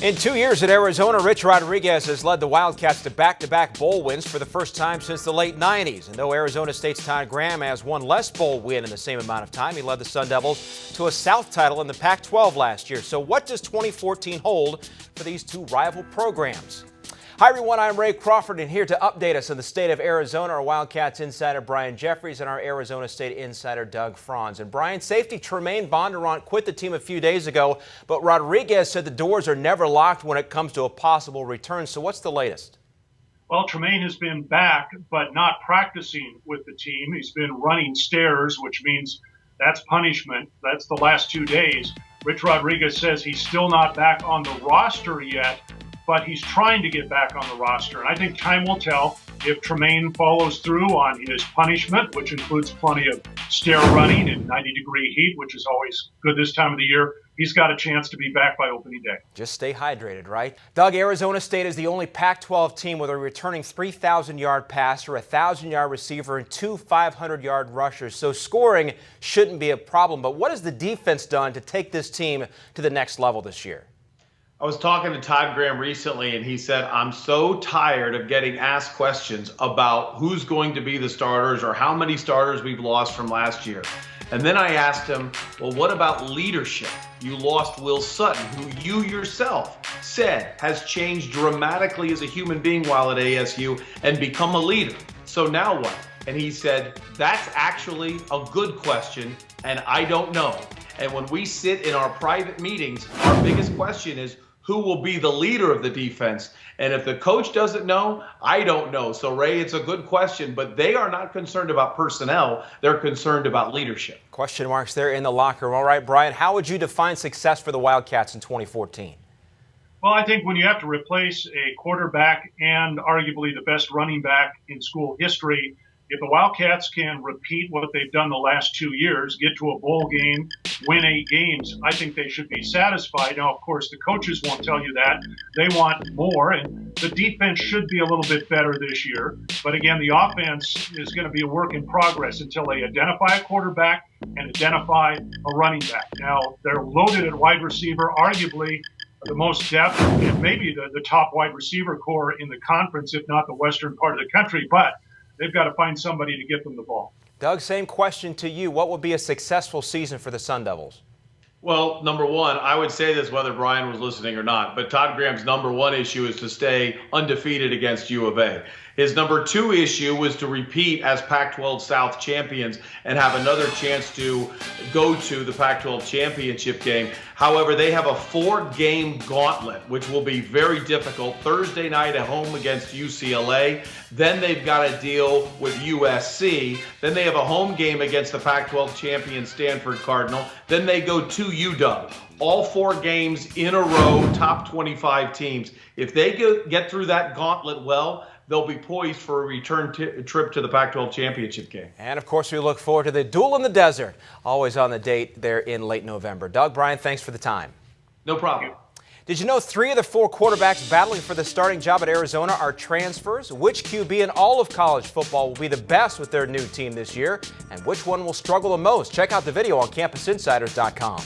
In 2 years at Arizona, Rich Rodriguez has led the Wildcats to back-to-back bowl wins for the first time since the late 90s. And though Arizona State's Todd Graham has one less bowl win in the same amount of time, he led the Sun Devils to a South title in the Pac-12 last year. So what does 2014 hold for these two rival programs? Hi everyone, I'm Ray Crawford, and here to update us on the state of Arizona are Wildcats insider Brian Jeffries and our Arizona State insider Doug Franz. And Brian, safety Tra'Mayne Bondurant quit the team a few days ago, but Rodriguez said the doors are never locked when it comes to a possible return. So what's the latest? Well, Tra'Mayne has been back, but not practicing with the team. He's been running stairs, which means that's punishment. That's the last 2 days. Rich Rodriguez says he's still not back on the roster yet, but he's trying to get back on the roster. And I think time will tell if Tra'Mayne follows through on his punishment, which includes plenty of stair running in 90-degree heat, which is always good this time of the year. He's got a chance to be back by opening day. Just stay hydrated, right? Doug, Arizona State is the only Pac-12 team with a returning 3,000-yard passer, a 1,000-yard receiver, and 2 500-yard rushers. So scoring shouldn't be a problem. But what has the defense done to take this team to the next level this year? I was talking to Todd Graham recently, and he said, I'm so tired of getting asked questions about who's going to be the starters or how many starters we've lost from last year. And then I asked him, well, what about leadership? You lost Will Sutton, who you yourself said has changed dramatically as a human being while at ASU and become a leader. So now what? And he said, that's actually a good question, and I don't know. And when we sit in our private meetings, our biggest question is, who will be the leader of the defense? And if the coach doesn't know, I don't know. So, Ray, it's a good question, but they are not concerned about personnel. They're concerned about leadership. Question marks there in the locker room. All right, Brian, how would you define success for the Wildcats in 2014? Well, I think when you have to replace a quarterback and arguably the best running back in school history, if the Wildcats can repeat what they've done the last 2 years, get to a bowl game, win 8 games, I think they should be satisfied. Now, of course, the coaches won't tell you that. They want more, and the defense should be a little bit better this year. But again, the offense is going to be a work in progress until they identify a quarterback and identify a running back. Now, they're loaded at wide receiver, arguably the most depth and maybe the top wide receiver core in the conference, if not the western part of the country. But they've got to find somebody to get them the ball. Doug, same question to you. What would be a successful season for the Sun Devils? Well, number one, I would say this whether Brian was listening or not, but Todd Graham's number one issue is to stay undefeated against U of A. His number two issue was to repeat as Pac-12 South champions and have another chance to go to the Pac-12 championship game. However, they have a 4-game gauntlet, which will be very difficult. Thursday night at home against UCLA. Then they've got to deal with USC. Then they have a home game against the Pac-12 champion Stanford Cardinal. Then they go to UW. All 4 games in a row, top 25 teams. If they get through that gauntlet well, they'll be poised for a return trip to the Pac-12 championship game. And, of course, we look forward to the Duel in the Desert, always on the date there in late November. Doug, Brian, thanks for the time. No problem. Did you know 3 of the 4 quarterbacks battling for the starting job at Arizona are transfers? Which QB in all of college football will be the best with their new team this year? And which one will struggle the most? Check out the video on CampusInsiders.com.